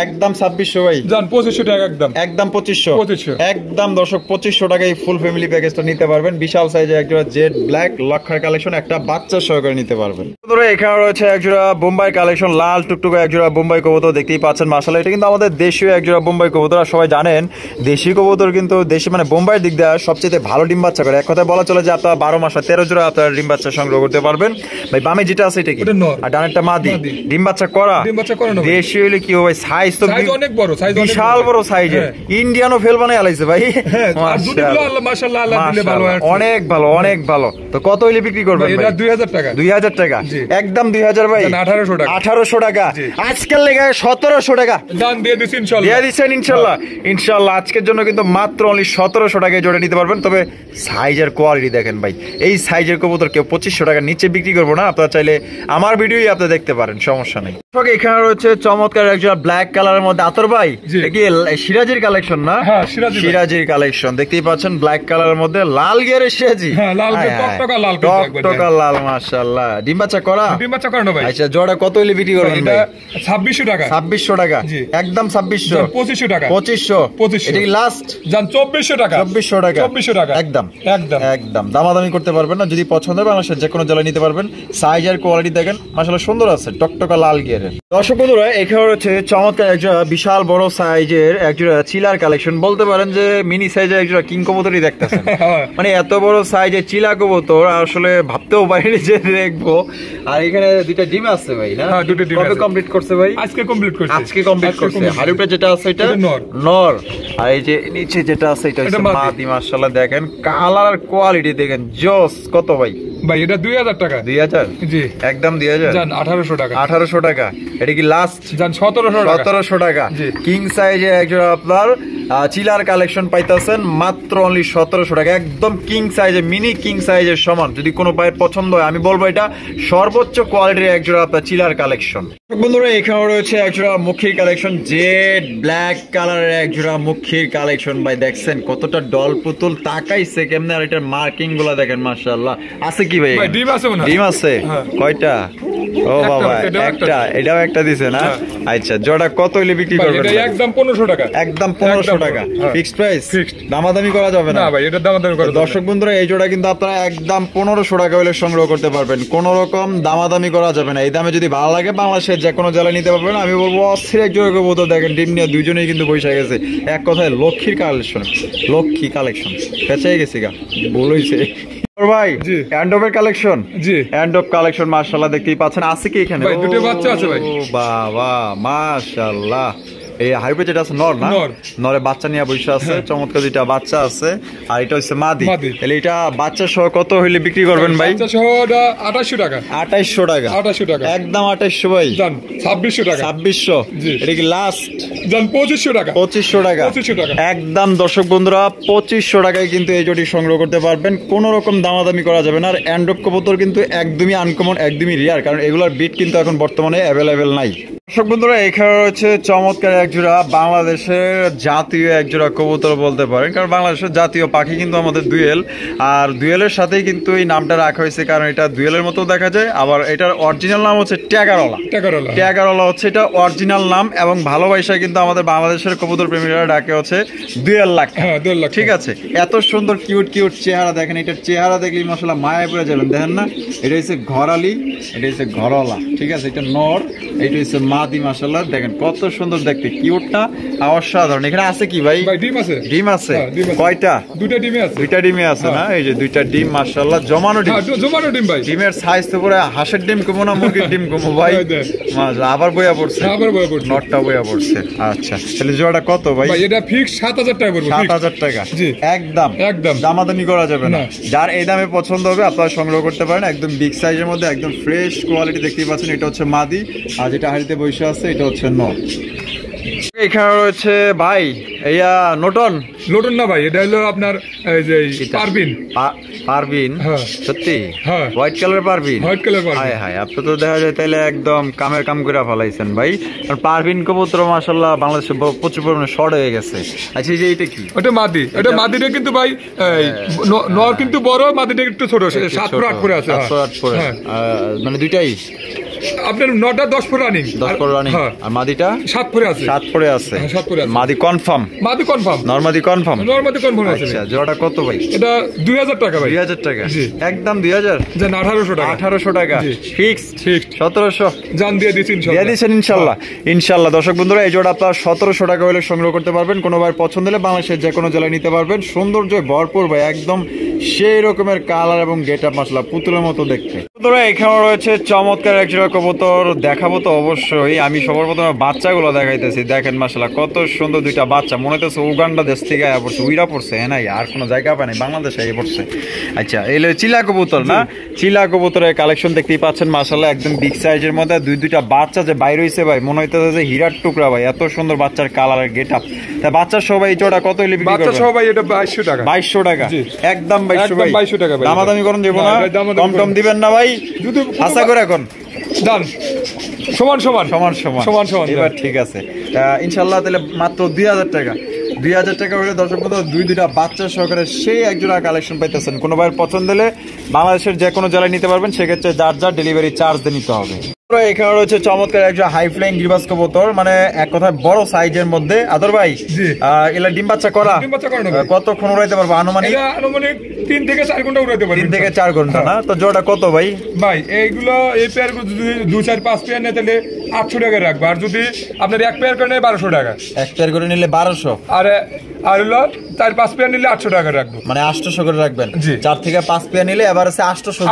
একদম 2600 ভাই। জান 2500 টাকা একদম 2500 একদম দর্শক 2500 টাকায় ফুল ফ্যামিলি প্যাকেজটা নিতে পারবেন। বিশাল সাইজের একজোড়া জেড ব্ল্যাক লক্ষার কালেকশন, একটা বাচ্চা সহকারে নিতে পারবেন। এখানে রয়েছে একজোড়া বোম্বাই কালেকশন, লাল টুকটুকে একজোড়া বোম্বাই কবুতর, দেখতেই পাচ্ছেন মাশাআল্লাহ। এটা কিন্তু আমাদের দেশীয় একজোড়া বোম্বাই কবুতর। সবাই জানেন দেশি কবুতর কিন্তু দেশি মানে বোম্বাইয়ের দিক দিয়ে সবচেয়ে ভালো ডিম বাচ্চা করে। এক কথায় বলা চলে যে আপনারা 12 মাসে 13 জোড়া আপনারা ডিম বাচ্চা সংগ্রহ করতে পারবেন ভাই। বামে যেটা আছে এটা কি? আর ডানেরটা মাদি। ডিম বাচ্চা করা দেশি হইলে কি ভাই? সাইজ তো অনেক বড়, বিশাল বড় সাইজের। ইন্ডিয়ানও ফেল বানাই আলাইছে ভাই, অনেক ভালো অনেক ভালো। তো কত হইলে বিক্রি করবেন? 2000 টাকা। 2000 টাকা একদম 2000 2000 ভাই 1800 টাকা 1800 টাকা আজকের লেগে 1700 টাকা দাম দিয়ে দিছি ইনশাআল্লাহ দিয়ে দিছেন ইনশাআল্লাহ ইনশাআল্লাহ আজকের জন্য কিন্তু মাত্র অনলি 1700 টাকায় জোড়া নিতে পারবেন তবে সাইজের কোয়ালিটি দেখেন ভাই এই সাইজের কবুতর কেউ 2500 টাকার নিচে বিক্রি করবো না আপনারা চাইলে আমার ভিডিওই আপনারা দেখতে পারেন সমস্যা নেই এখানে রয়েছে চমৎকার একজন ব্ল্যাক কালারের মধ্যে আতর ভাই কি সিরাজির কালেকশন না হ্যাঁ সিরাজির কালেকশন দেখতেই পাচ্ছেন ব্ল্যাক কালারের মধ্যে লাল গিয়ারের সিরাজি হ্যাঁ লাল টকটকা লাল টকটকা লাল মাশাআল্লাহ ডিম বাচ্চা করা ভাই আচ্ছা জোড়া কত হইলে বিক্রি করবেন ভাই 2600 টাকা 2600 টাকা একদম 2600 2500 টাকা 2500 এটা কি লাস্ট জান 2400 টাকা 2400 টাকা 2400 টাকা একদম দামাদামি করতে পারবেন না যদি পছন্দ হয় বাংলাদেশের যে কোনো জেলায় নিতে পারবেন সাইজ আর কোয়ালিটি দেখেন মাশাআল্লাহ সুন্দর আছে টকটকা লাল গিয়ারের দর্শক বন্ধুরা এখানে হচ্ছে চমৎকার একটা বিশাল বড় সাইজের একজোড়া চিলার কালেকশন বলতে পারেন যে মিনি সাইজের একজোড়া কিং কবুতরই দেখতেছেন মানে এত বড় সাইজের চিলা কবুতর আসলে ভাবতেও পারিনি যে দেখবো আর এখানে দুইটা ডিম আছে ভাই না দুটো ডিম কবে কমপ্লিট করছে ভাই আজকে কমপ্লিট করছে হাড়িটা যেটা আছে এটা নর আর এই যে নিচে যেটা আছে এটা হচ্ছে মাদি মাশাআল্লাহ দেখেন কালার আর কোয়ালিটি দেখেন জোস কত ভাই এটা 2000 টাকা 2000 জি একদম 2000 জান 1800 টাকা 1800 টাকা এটা কি লাস্ট জান 1700 টাকা কিং সাইজে একজন আপনার চিলার কালেকশন পাইতেছেন মাত্র অনলি 1700 টাকা একদম কিং সাইজে মিনি কিং সাইজের সমান যদি কোনো ভাইয়ের পছন্দ হয় আমি বলবো এটা সর্বোচ্চ কোয়ালিটির একজোড়া আপনার চিলার কালেকশন বন্ধুরা এখানে রয়েছে একজোড়া মুখির কালেকশন জেড ব্ল্যাক কালারের একজোড়া মুখির কালেকশন ভাই দেখছেন কতটা ডল পুতুল তাকাইছে কেমনে আর এটার মার্কিং গুলা দেখেন মাশাআল্লাহ আছে কি ভাই ডিম আছে কয়টা ও বাবা একটা এটাও একটা দিছে না আচ্ছা জোড়া কত হইলে বিক্রি করবেন একদম 1500 টাকা একদম 1500 টাকা ফিক্সড প্রাইস দামাদামি করা যাবে না ভাই এটা দামাদামি করা দর্শক বন্ধুরা এই জোড়া কিন্তু আপনারা একদম 1500 টাকা হইলে সংগ্রহ করতে পারবেন কোনো রকম দামাদামি করা যাবে না এই দামে যদি ভালো লাগে বাংলাদেশের যে কোনো জেলায় নিতে পারবেন আমি বলবো অস্থির এক জোড়া কবুতর দেখেন ডিম নিয়ে দুইজনেই কিন্তু বসে গেছে এক কথায় লক্ষ্মীর কালেকশন লক্ষ্মী কালেকশন পেঁচাই গেছি গা ভুল হইছে ভাই অ্যান্ডোভের কালেকশন অ্যান্ডোভ কালেকশন মাশাআল্লাহ দেখতেই পাচ্ছেন আছে কি এখানে ভাই দুটো বাচ্চা আছে ভাই ও বাবা মাশাআল্লাহ এই হাইব্রিড যেটা আছে নর না নরে বাচ্চা নিয়ে বসে আছে চমৎকার দুইটা বাচ্চা আছে আর এটা হচ্ছে মাদি তাহলে এটা বাচ্চা সহ কত হইলে বিক্রি করবেন ভাই বাচ্চা সহ 2800 টাকা 2800 টাকা একদম 2800 ভাই জান 2600 টাকা 2600 এটা কি লাস্ট জান 2500 টাকা 2500 টাকা একদম দর্শক বন্ধুরা 2500 টাকায় কিন্তু এই জোড়ি সংগ্রহ করতে পারবেন কোনো রকম দামাদামি করা যাবে না আর অ্যান্ড্রপ কবুতর কিন্তু একদমই আনকমন একদমই রিয়ার কারণ এগুলোর বিট কিন্তু এখন বর্তমানে অ্যাভেলেবেল নাই দর্শক বন্ধুরা এখানে রয়েছে চমৎকার একজোড়া বাংলাদেশের জাতীয় একজোড়া কবুতর বলতে পারেন কারণ বাংলাদেশের জাতীয় পাখি কিন্তু আমাদের দুয়েল আর দুয়েলের সাথেই কিন্তু এই নামটা রাখা হয়েছে কারণ এটা দুয়েলের মতো দেখা যায় আবার এটার অরিজিনাল নাম হচ্ছে ট্যাগারওয়ালা হচ্ছে এটা অরিজিনাল নাম এবং ভালোবাসায় কিন্তু আমাদের বাংলাদেশের কবুতর প্রেমীরা ডাকে হচ্ছে দুয়েল লাখ ঠিক আছে এত সুন্দর কিউট চেহারা দেখেন এটার চেহারা দেখলেই মাশাআল্লাহ মায়ায় পড়ে যাবেন দেখেন না এটা হচ্ছে ঘরালি এটা হচ্ছে ঘরওয়ালা ঠিক আছে এটা নর এটা হচ্ছে মাদি মাশাআল্লাহ দেখেন কত সুন্দর দেখতে কিউটটা অসাধারণ এখানে আছে কি ভাই ডিম আছে কয়টা দুইটা ডিমে আছে না এই যে দুইটা ডিম মাশাআল্লাহ জমানো ডিম ভাই ডিমের সাইজ তো পুরো হাঁসের ডিম কমো না মুরগির ডিম কমো ভাই মাশাআল্লাহ আবার বইয়া পড়ছে নটটা বইয়া পড়ছে আচ্ছা তাহলে জোড়াটা কত ভাই এটা ফিক্স 7000 টাকা পড়বে 7000 টাকা একদম দামাদামি করা যাবে না যার এই দামে পছন্দ হবে আপনারা সংগ্রহ করতে পারেন একদম বিগ সাইজের মধ্যে একদম ফ্রেশ কোয়ালিটি দেখতেই পাচ্ছেন এটা হচ্ছে মাদি আর যেটা হাড়িতে বসে আছে এটা হচ্ছে নর এখানে রয়েছে ভাই এইয়া নটন না ভাই এটা হলো আপনার এই যে পারবিন সত্যি হোয়াইট কালার পারবিন হায় আপনি তো দেখা যায় তাইলে একদম কামের কাম করে ফেলাইছেন ভাই কারণ পারবিন কবুতর মাশাআল্লাহ বাংলাদেশে প্রচুর পরিমাণে শর্ট হয়ে গেছে আচ্ছা এই যে এটা কি ওটা মাদি এটা মাদিটা কিন্তু ভাই নর কিন্তু বড় মাদিটা একটু ছোট 7 ফুট 8 ফুট আছে 7 ফুট 8 ফুট মানে দুইটাই আপনার 9টা 10 ফুট রানিং 10 ফুট রানিং আর মাদিটা 7 ফুটে আছে 7 ফুটে আছে মাদি কনফার্ম নরমাদি কনফার্ম আছে আচ্ছা জোড়াটা কত ভাই এটা 2000 টাকা ভাই 2000 টাকা একদম 2000 জান 1800 টাকা ফিক্সড 1700 জান দিয়ে দিছেন ইনশাআল্লাহ দর্শক বন্ধুরা এই জোড়া আপনারা 1700 টাকা হলে সংগ্রহ করতে পারবেন কোনো ভাই পছন্দ হলে বাংলাদেশের যে কোনো জেলায় নিতে পারবেন সৌন্দর্য ভরপুর ভাই একদম সেই রকমের কালার এবং গেটআপ মাশাআল্লাহ পুতুলের মতো দেখতে। বন্ধুরা এখানে রয়েছে চমৎকার এক জোড়া কবুতর, দেখাবো তো অবশ্যই। আমি সবার প্রথমে বাচ্চাগুলো দেখাইতেছি, দেখেন মাশাআল্লাহ কত সুন্দর দুইটা বাচ্চা, মনে হচ্ছে উগান্ডা দেশ থেকে আয়া পড়ছে, উইরা পড়ছে, হ্যাঁ নাই আর কোনো জায়গা পায় নাই, বাংলাদেশে এই পড়ছে। আচ্ছা এই চিলা কবুতর না, চিলা কবুতরের কালেকশন দেখতেই পাচ্ছেন মাশাআল্লাহ একদম বিগ সাইজের মধ্যে দুইটা বাচ্চা যে বাইরে হইছে ভাই, মনে হইতেছে যে হীরার টুকরা ভাই, এত সুন্দর বাচ্চার কালার আর গেটআপ। তা বাচ্চা সবাই জোড়া কত হইলে বিক্রি করবেন? বাচ্চা সবাই এটা 2200 টাকা। 2200 টাকা একদম 2200 টাকা ভাই। দামাদামি করুন দেব না, কম টম দিবেন না ভাই, যদি আশা করে এখন দান সমান সমান সমান সমান সমান সমান এবার ঠিক আছে ইনশাআল্লাহ। তাহলে মাত্র 2000 টাকা, 2000 টাকা হলে দর্শক বন্ধু দুইটা বাচ্চা সহকারে সেই একজোড়া কালেকশন পাইতেছেন। কোনো ভাইয়ের পছন্দ হলে বাংলাদেশের যে কোনো জেলায় নিতে পারবেন, সেক্ষেত্রে যার যার ডেলিভারি চার্জ দিয়ে নিতে হবে। এখানে রয়েছে চমৎকার একজন হাই ফ্লাইং গিরবাজ কবুতর, মানে এক কথায় বড় সাইজের মধ্যে। আদর ভাই এলা ডিম বাচ্চা করা কতক্ষণ উড়াইতে পারবো আনুমানিক? 3 থেকে 4 ঘন্টা উড়াইতে পারবেন। 3 থেকে 4 ঘন্টা না? তো জোড়া কত ভাই? ভাই এইগুলো এই পেয়ার যদি 2-4-5 পেয়ার নেয় তাহলে 800 টাকা রাখবো, আর যদি আপনার এক পেয়ার করে নেয় 1200 টাকা। এক পেয়ার করে নিলে 1200, আর হলো 4-5 পেয়ার নিলে 800 টাকা রাখবো। মানে 800 করে রাখবেন। জি 4 থেকে 5 পেয়ার নিলে এবার আছে 800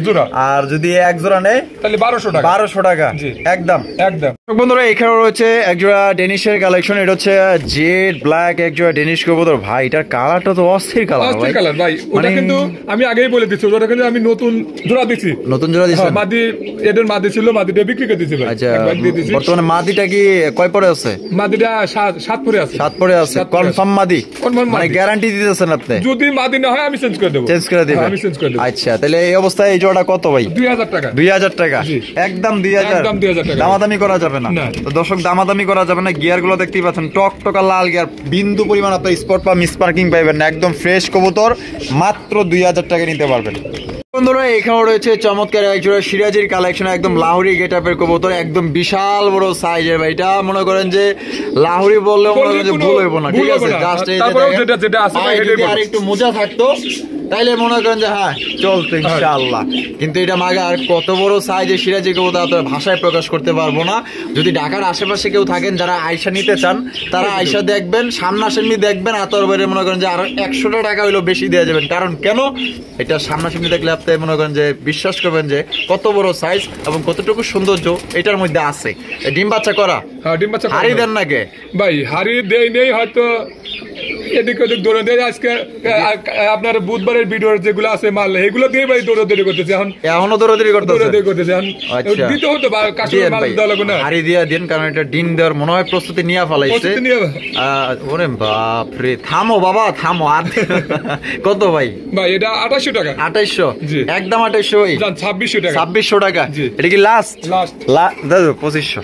জোড়া, আর যদি এক জোড়া নেয় তাহলে 1200 টাকা। 1200 টাকা একদম একদম। বন্ধুরা এখানে রয়েছে একজোড়া ডেনিশের কালেকশন, এটা হচ্ছে জেড ব্ল্যাক একজোড়া ডেনিশ কবুতর। ভাই এটার কালারটা তো অস্থির কালার ভাই। ওটা কিন্তু আমি আগেই বলে দিচ্ছি, ওটা কিন্তু আমি নতুন জোড়া দিচ্ছি। নতুন জোড়া দিচ্ছি? মাদি এদের মাদি ছিল, মাদিটা বিক্রি করে দিয়েছি ভাই। আচ্ছা বর্তমানে মাদিটা কি কয় পরে আছে? মাদিটা 7 পরে আছে। 7 পরে আছে কনফার্ম মাদি, মানে গ্যারান্টি দিতেছেন আপনি? যদি মাদি না হয় আমি চেঞ্জ করে দেব। চেঞ্জ করে দিবেন? আমি চেঞ্জ করে দেব। আচ্ছা তাহলে এই অবস্থায় এই জোড়া কত ভাই? 2000 টাকা। 2000 টাকা একদম 2000 টাকা। দামাদামি করা যাবে না তো দর্শক, দামাদামি করা যাবে না। গিয়ার গুলো দেখতেই পাচ্ছেন টকটকা লাল গিয়ার, বিন্দু পরিমাণ আপনার স্পট বা মিস পার্কিং পাইবেন না, একদম ফ্রেশ কবুতর, মাত্র 2000 টাকা নিতে পারবেন। বন্ধুরা এখানে রয়েছে চমৎকার একজোড়া সিরাজির কালেকশন, একদম লাহোরি গেটআপের কবুতর, একদম বিশাল বড় সাইজের ভাই। এটা মনে করেন যে লাহোরি বললেও মনে করেন যে ভুল হইব না, ঠিক আছে? জাস্ট এই যে আর একটু মোজা থাকতো তাইলে মনে করেন যে হ্যাঁ চলতো ইনশাআল্লাহ, কিন্তু এটা মাগা আর কত বড় সাইজের সিরাজি কবুতর আপনারা ভাষায় প্রকাশ করতে পারবো না। যদি ঢাকার আশেপাশে কেউ থাকেন যারা আয়সা নিতে চান, তারা আয়সা দেখবেন, সামনাসামনি দেখবেন, আতর বাইরে মনে করেন যে আরো 100 টাকা হইলেও বেশি দেওয়া যাবেন। কারণ কেন? এটা সামনাসামনি দেখলে আপনি মনে করেন যে বিশ্বাস করবেন যে কত বড় সাইজ এবং কতটুকু সৌন্দর্য এটার মধ্যে আছে। ডিম বাচ্চা করা? হ্যাঁ ডিম বাচ্চা। হাড়ি দেন নাকি ভাই? হাড়ি দেই নেই, হয়তো এদিক ওদিক দৌড়ে দেয়। আজকে আপনার বুধবারের ভিডিও যেগুলো আছে মাল এগুলো দিয়ে ভাই দৌড়াদৌড়ি করতেছে, এখনো দৌড়াদৌড়ি করতেছে। দিতে হতো কাস্টমার মাল দেওয়া লাগবে না, হাড়ি দিয়ে দিন, কারণ এটা ডিম দেওয়ার মনে হয় প্রস্তুতি নিয়ে ফেলাইছে। ওরে বাপ রে, থামো বাবা থামো। আর কত ভাই? ভাই এটা 2800 টাকা। 2800 একদম 2800 ভাই। 2600 টাকা। 2600 টাকা এটা কি লাস্ট? লাস্ট দাদু 2500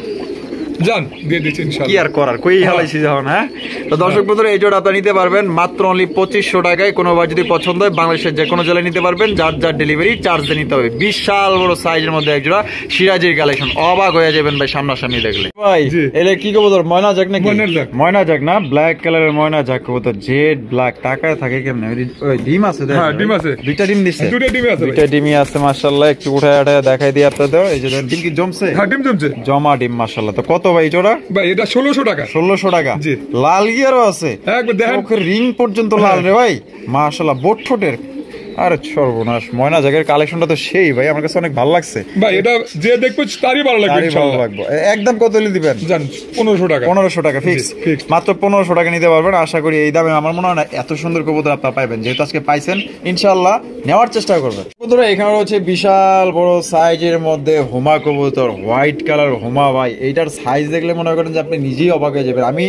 জান দিয়ে দিচ্ছি ইনশাআল্লাহ। কি আর করার, কই হালাইছি যখন। হ্যাঁ তো দর্শক বন্ধুরা এই জোড়া আপনারা নিতে পারবেন মাত্র অনলি 2500 টাকায়। কোনোবার যদি পছন্দ হয় বাংলাদেশের যে কোনো জেলায় নিতে পারবেন, যার যার ডেলিভারি চার্জ দিয়ে নিতে হবে। বিশাল বড় সাইজের মধ্যে এক জোড়া সিরাজির কালেকশন, অবাক হয়ে যাবেন ভাই সামনাসামনি দেখলে। ভাই এলে কি কবুতর? ময়না জাক নাকি? ময়না জাক না, ব্ল্যাক কালারের ময়না জাক কবুতর, জেড ব্ল্যাক। টাকায় থাকে কেমনে? ওই ডিম আছে? হ্যাঁ ডিম আছে, দুইটা ডিম দিছে। দুইটা ডিমই আছে মাশাআল্লাহ। একটু উঠায় উঠায় দেখাই দিই আপনাদের। এই যে ডিম কি জমছে? হ্যাঁ ডিম জমছে, জমা ডিম মাশাআল্লাহ। তো কত ভাই জোড়া? ভাই এটা 1600 টাকা। 1600 টাকা জি। লাল গিয়ারও আছে, একবার দেখেন চোখের রিং পর্যন্ত লাল রে ভাই মাশাআল্লাহ। বোট ঠোঁটের, আরে সর্বনাশ। ময়না জাগের কালেকশনটা তো সেই ভাই, আমার কাছে অনেক ভালো লাগছে ভাই। এটা যে দেখবে তারই ভালো লাগবে ইনশাআল্লাহ। একদম কত হলে দিবেন জান? 1500 টাকা। 1500 টাকা ফিক্স, মাত্র 1500 টাকা নিতে পারবেন। আশা করি এই দামে আমার মনে হয় না এত সুন্দর কবুতর আপনারা পাইবেন, যেহেতু আজকে পাইছেন ইনশাআল্লাহ নেওয়ার চেষ্টা করবেন। কবুতর এখানে রয়েছে বিশাল বড় সাইজের মধ্যে হুমা কবুতর, হোয়াইট কালার হুমা ভাই। এইটার সাইজ দেখলে মনে করেন যে আপনি নিজেই অবাক হয়ে যাবেন। আমি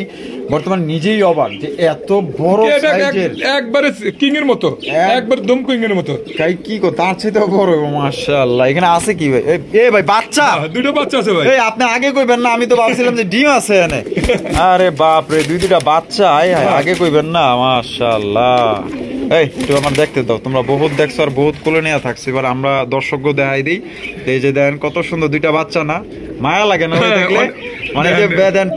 বর্তমান নিজেই অবাক যে এত বড় সাইজের, একবারে কিং এর মতো, একবার দম কিং এর মতো। কাই কি কো তার চাইতে বড় মাশাআল্লাহ। এখানে আছে কি ভাই? এ ভাই বাচ্চা, দুটো বাচ্চা আছে ভাই। এই আপনি আগে কইবেন না? আমি তো ভাবছিলাম যে ডিম আছে এখানে। আরে বাপ রে, দুইটা বাচ্চা। আগে কইবেন না? মাশাআল্লাহ। এই একটু আমার দেখতে দাও, তোমরা বহুত দেখছো আর বহুত কোলে নিয়ে থাকছি, এবার আমরা দর্শককে দেখাই দিই। এই যে দেখেন কত সুন্দর দুইটা বাচ্চা না? মায়া লাগে না দেখলে? মানে যে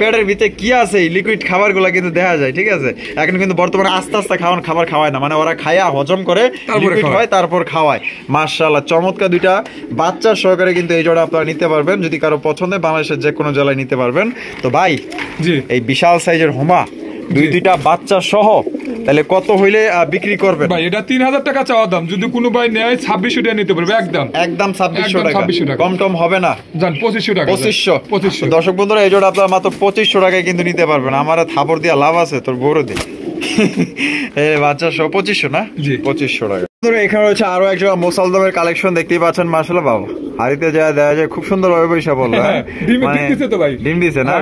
পেটের ভিতরে কি আছে লিকুইড খাবার গুলা কিন্তু দেখা যায়, ঠিক আছে? এখন কিন্তু বর্তমানে আস্তে আস্তে খাবার খাওয়ায় না, মানে ওরা খায়া হজম করে লিকুইড হয় তারপর খাওয়ায়। মাশাআল্লাহ চমৎকার দুইটা বাচ্চা সহকারে কিন্তু এই জোড়া আপনারা নিতে পারবেন। যদি কারো পছন্দ হয় বাংলাদেশের যে কোনো জেলায় নিতে পারবেন। তো ভাই জি এই বিশাল সাইজের হুমা দুইটা বাচ্চা সহ, তাহলে কত হইলে বিক্রি করবেন ভাই? এটা 3000 টাকা চাওয়া দাম, যদি কোনো ভাই নেয় 2600 টাকা নিতে পারবে একদম। একদম 2600 টাকা, কম টম হবে না? জান 2500 টাকা। 2500। দর্শক বন্ধুরা, এই জোড়া আপনারা মাত্র 2500 টাকায় কিন্তু নিতে পারবেন। আমার থাপড় দিয়া লাভ আছে তোর বড় দিই। বাচ্চা সহ 2500 না? জি 2500 টাকা। এখানে রয়েছে আরো এক জায়গা মোসালদমের কালেকশন দেখতেই পাচ্ছেন। মাশাআল্লাহ বাবা, হাড়িতে যা দেওয়া যায় খুব সুন্দর ভাবে পয়সা বললো। ডিম দিছে না?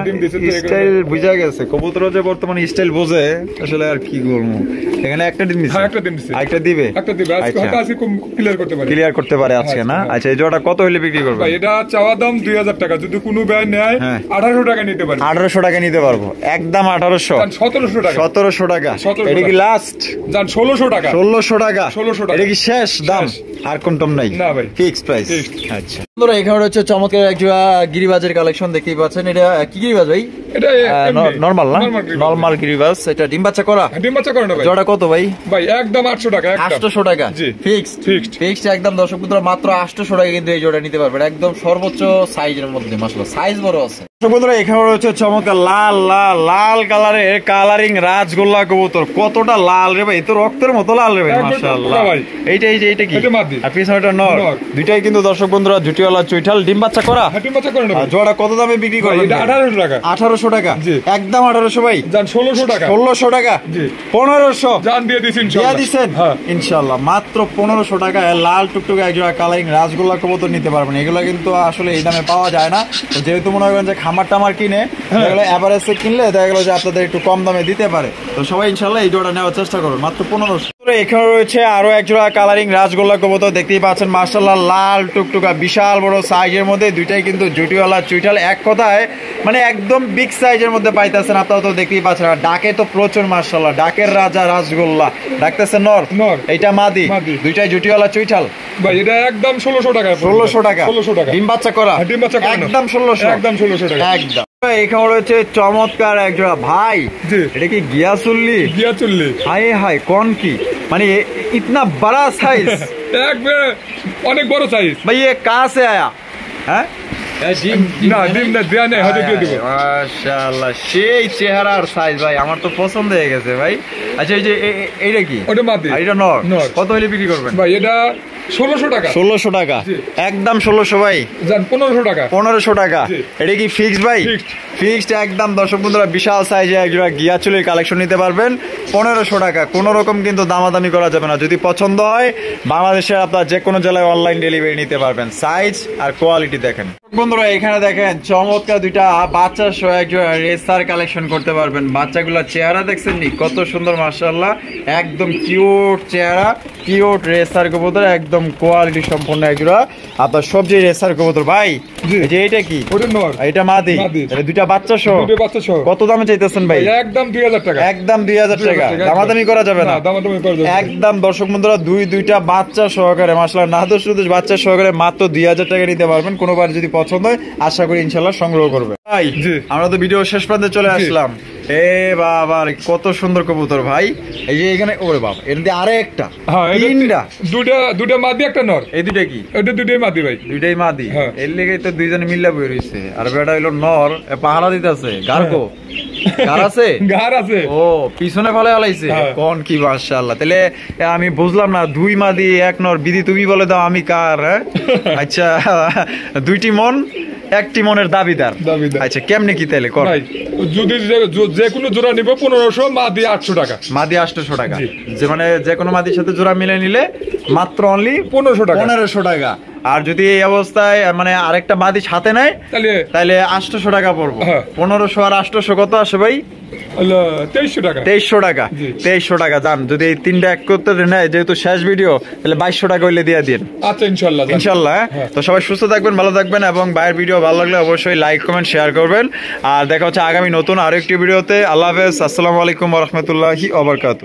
স্টাইল বুঝা গেছে। কবুতর যে বর্তমানে স্টাইল বোঝে আসলে, আর কি বলবো। এখানে একটা ডিম দিছে, একটা দিবে, ক্লিয়ার করতে পারে আজকে না? আচ্ছা, এই জোড়াটা কত হইলে বিক্রি করবে? এটা চাওয়া দাম 2000 টাকা, যদি কোনো ভাই নেয় 1800 টাকা নিতে পারবে। 1800 টাকা নিতে পারবো, একদম 1800। 1700 টাকা। 1700 টাকা। এটা কি লাস্ট? জান 1600 টাকা। 1600 টাকা। 1600 টাকা। এটা কি শেষ দাম? আর কোন টম নাই? না ভাই, ফিক্সড প্রাইস। আচ্ছা বন্ধুরা, এখানে রয়েছে চমৎকার এক জোড়া গিরিবাজের কালেকশন দেখতেই পাচ্ছেন। এটা কি গিরিবাজ ভাই? এটা নরমাল না? নরমাল গিরিবাজ। এটা ডিম বাচ্চা করা? ডিম বাচ্চা করা না ভাই। জোড়া কত ভাই? ভাই একদম 800 টাকা। 800 টাকা ফিক্সড একদম। দর্শক বন্ধুরা, মাত্র 800 টাকা কিন্তু এই জোড়া নিতে পারবেন, একদম সর্বোচ্চ সাইজের মধ্যে। মাশাআল্লাহ, সাইজ বড় আছে। দর্শক বন্ধুরা, এখানে রয়েছে চমৎকার লাল কালারের কালারিং রাজগোল্লা কবুতর। কতটা লাল রে ভাই, তো রক্তের মতো লাল রে ভাই। মাশাআল্লাহ, এইটা কি? আর পিছনেটা নর। দুইটাই কিন্তু দর্শক বন্ধুরা জুটিওয়ালা চুইঠাল, ডিম বাচ্চা করা? ডিম বাচ্চা করা না। জোড়া কত দামে বিক্রি করবেন? এটা 1800 টাকা। 1800 টাকা একদম 1800 ভাই। জান 1600 টাকা। 1600 টাকা। 1500 জান দিয়ে দিছেন ইনশাআল্লাহ। দিয়ে দিছেন ইনশাআল্লাহ। মাত্র 1500 টাকা লাল টুকটুকে এক জোড়া কালারিং রাজগোল্লা কবুতর নিতে পারবেন। এগুলো কিন্তু আসলে এই দামে পাওয়া যায় না। তো যেহেতু মনে করেন যে খামার টামার কিনে এগুলো এভারেজে কিনলে দেখা গেল যে আপনাদের একটু কম দামে দিতে পারে। তো সবাই ইনশাআল্লাহ এই জোড়া নেওয়ার চেষ্টা করুন, মাত্র 1500। এখানে রয়েছে আরো এক জোড়া কালারিং রাজগোল্লা কবুতর দেখতেই পাচ্ছেন। মাশাআল্লাহ, লাল টুকটুকা বিশাল বড় সাইজের মধ্যে, দুইটাই কিন্তু জুটিওয়ালা চুইঠাল। এক কথায় মানে একদম বিগ সাইজের মধ্যে পাইতেছেন। আপনারা তো দেখতেই পাচ্ছেন। আর ডাকে তো প্রচুর, মাশাআল্লাহ, ডাকের রাজা রাজগোল্লা। ডাকতেছে নর, এইটা মাদি। দুইটাই জুটিওয়ালা চুইঠাল ভাই। এটা একদম 1600 টাকা। 1600 টাকা। 1600 টাকা। ডিম বাচ্চা করা? ডিম বাচ্চা করা একদম 1600। একদম 1600 টাকা একদম। এখানে রয়েছে চমৎকার এক জোড়া ভাই। এটা কি গিয়াচুল্লি? হাই হাই, কোন কি মানে ইতনা বড়া সাইজ? অনেক বড় সাইজ ভাই। ये कहाँ से आया? হ্যাঁ, মাশাআল্লাহ, সেই চেহারার সাইজ ভাই, আমার তো পছন্দ হয়ে গেছে ভাই। আচ্ছা, এই যে এইটা কি? ওটা মাদি। এটা নর। কত হলে বিক্রি করবেন ভাই? এটা 1600 টাকা। 1600 টাকা একদম। 1600 ভাই। জান 1500 টাকা। 1500 টাকা। এটা কি ফিক্সড ভাই? ফিক্সড একদম। দর্শক বন্ধুরা, বিশাল সাইজে একজোড়া গিয়াচুলির কালেকশন নিতে পারবেন 1500 টাকা। কোনো রকম কিন্তু দামাদামি করা যাবে না। যদি পছন্দ হয় বাংলাদেশের আপনার যে কোনো জেলায় অনলাইন ডেলিভারি নিতে পারবেন। সাইজ আর কোয়ালিটি দেখেন। বন্ধুরা, এখানে দেখেন চমৎকার দুইটা বাচ্চা সহ একজোড়া রেসার কালেকশন করতে পারবেন। বাচ্চাগুলোর চেহারা দেখছেন নি কত সুন্দর? মাশাআল্লাহ, একদম কিউট চেহারা, কিউট রেসার কবুতর, একদম কোয়ালিটি সম্পন্ন একজোড়া আপনার সবজি রেসার কবুতর। ভাই, যে এটা কি? ওটা নর। এটা মাদি। এটা দুইটা বাচ্চা সহ। কত দামে চাইতেছেন ভাই? একদম 2000 টাকা। একদম 2000 টাকা। দামাদামি করা যাবে না? দামাদামি করা যাবে একদম। দর্শক বন্ধুরা, দুইটা বাচ্চা সহকারে, মাশাআল্লাহ, না দোষ বাচ্চা সহকারে মাত্র 2000 টাকা নিতে পারবেন। কোনোবার যদি পছন্দ হয় আশা করি ইনশাআল্লাহ সংগ্রহ করবে। ভাই, আমরা তো ভিডিও শেষ প্রান্তে চলে আসলাম। এ বাবা, কত সুন্দর কবুতর ভাই। এই যে এখানে, ওরে বাবা, এর মধ্যে আরে একটা, তিনটা, দুটা মাদি একটা নর। এই দুইটা কি? এটা দুটাই মাদি ভাই। দুইটাই মাদি। এর লেগে তো দুইজনে মিল্লা বই রইছে। আর বেটা হইলো নর, পাহারা দিতেছে। গারকো গার আছে? গার আছে। ও, পিছনে ফলে হালাইছে। কোন কি? মাশাআল্লাহ। তাহলে আমি বুঝলাম না, দুই মাদি এক নর। বিধি তুমি বলে দাও, আমি কার? আচ্ছা, দুইটি মন একটি মনের দাবিদার। আচ্ছা, কেমনে কি তাইলে কর? যদি যে কোনো জোড়া নিব 1500, মাদি 800 টাকা। মাদি 800 টাকা। যে মানে যে কোনো মাদির সাথে জোড়া মিলে নিলে মাত্র অনলি 1500 টাকা। 1500 টাকা। আর যদি এই অবস্থায় মানে আরেকটা মাদি সাথে নেয় তাহলে 800 টাকা পড়বো। 1500 আর 800 কত আসে ভাই? 2300 টাকা। 2300 টাকা। 2300 টাকা। জান, যদি এই তিনটা এক করতে নেয়, যেহেতু শেষ ভিডিও, তাহলে 2200 টাকা হইলে দিয়ে দিন। আচ্ছা, ইনশাআল্লাহ। ইনশাআল্লাহ। তো সবাই সুস্থ থাকবেন, ভালো থাকবেন, এবং ভাইয়ের ভিডিও ভালো লাগলে অবশ্যই লাইক কমেন্ট শেয়ার করবেন। আর দেখা হচ্ছে আগামী নতুন আরো একটি ভিডিওতে। আল্লাহ হাফেজ। আসসালামু আলাইকুম ওয়া রাহমাতুল্লাহি ওয়া বারাকাতুহু।